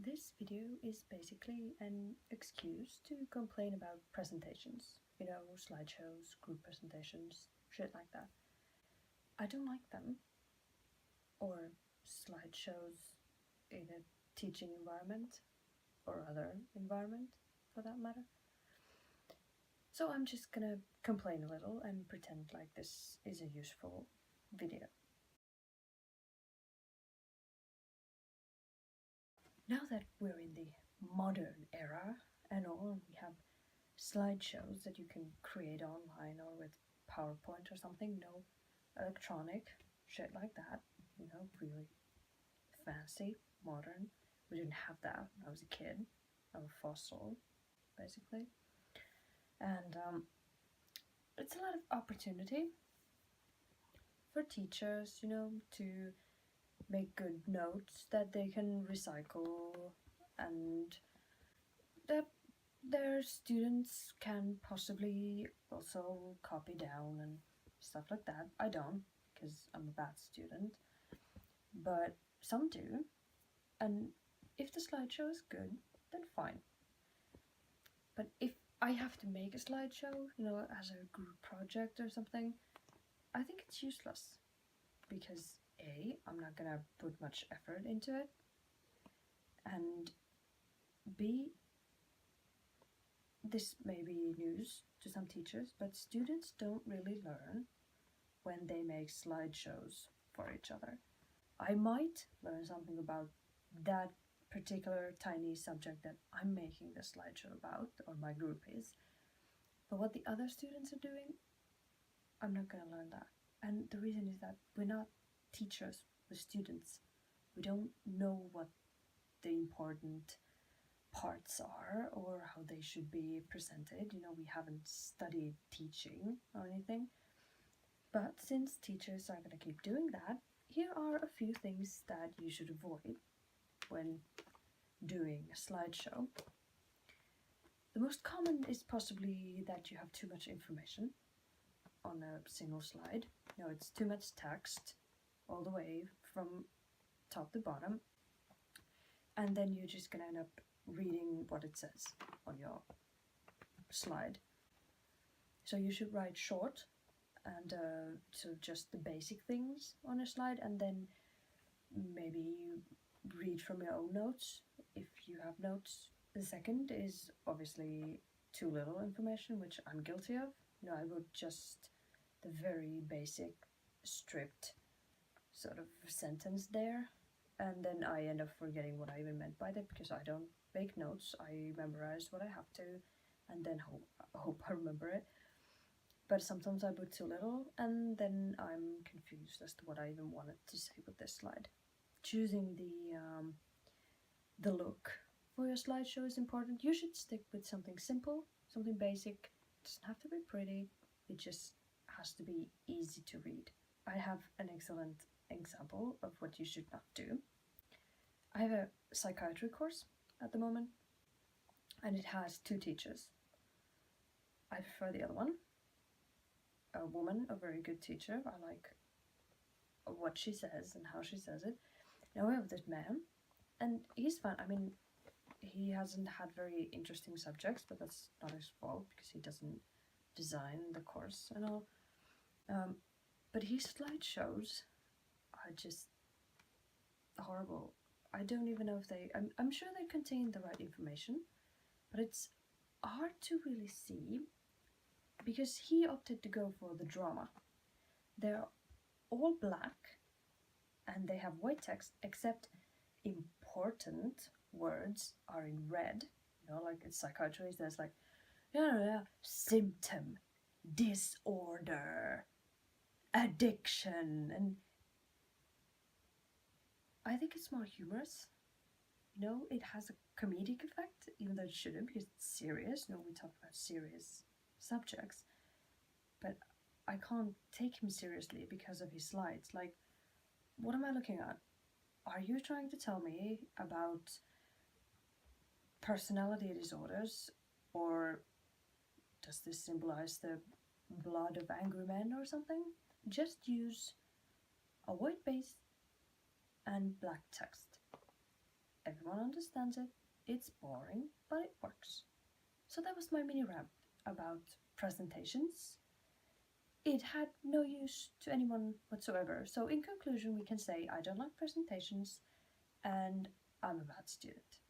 This video is basically an excuse to complain about presentations. You know, slideshows, group presentations, shit like that. I don't like them. Or slideshows in a teaching environment or other environment for that matter. So I'm just gonna complain a little and pretend like this is a useful video. Now that we're in the modern era and all, we have slideshows that you can create online or with PowerPoint or something, no electronic shit like that, you know, really fancy, modern. We didn't have that when I was a kid. I'm a fossil, basically. And it's a lot of opportunity for teachers, you know, to make good notes that they can recycle and that their students can possibly also copy down and stuff like that. I don't, because I'm a bad student, but some do, and if the slideshow is good, then fine. But if I have to make a slideshow, you know, as a group project or something, I think it's useless, because A, I'm not gonna put much effort into it, and B, this may be news to some teachers, but students don't really learn when they make slideshows for each other. I might learn something about that particular tiny subject that I'm making the slideshow about, or my group is, but what the other students are doing, I'm not gonna learn that. And the reason is that we're not teachers, we're students. We don't know what the important parts are or how they should be presented. You know, we haven't studied teaching or anything. But since teachers are going to keep doing that, here are a few things that you should avoid when doing a slideshow. The most common is possibly that you have too much information on a single slide. You know, it's too much text all the way from top to bottom, and then you're just gonna end up reading what it says on your slide. So you should write short and so just the basic things on a slide, and then maybe read from your own notes if you have notes. The second is obviously too little information, which I'm guilty of. You know, I wrote just the very basic stripped sort of sentence there, and then I end up forgetting what I even meant by that because I don't make notes. I memorize what I have to and then hope I remember it. But sometimes I put too little and then I'm confused as to what I even wanted to say with this slide. Choosing the look for your slideshow is important. You should stick with something simple, something basic. It doesn't have to be pretty, it just has to be easy to read. I have an excellent example of what you should not do. I have a psychiatry course at the moment, and it has two teachers. I prefer the other one, a woman, a very good teacher. I like what she says and how she says it. Now we have this man, and he's fun. I mean, he hasn't had very interesting subjects, but that's not his fault because he doesn't design the course and all. But his slideshows are just horrible. I don't even know if I'm sure they contain the right information, but it's hard to really see because he opted to go for the drama. They're all black and they have white text except important words are in red. You know, like in psychiatry, there's like, symptom, disorder, addiction, and I think it's more humorous. You know, it has a comedic effect, even though it shouldn't because it's serious. You know, we talk about serious subjects, but I can't take him seriously because of his slides. Like, what am I looking at? Are you trying to tell me about personality disorders, or does this symbolize the blood of angry men or something? Just use a white base and black text. Everyone understands it. It's boring, but it works. So that was my mini rant about presentations. It had no use to anyone whatsoever. So, in conclusion, we can say I don't like presentations and I'm a bad student.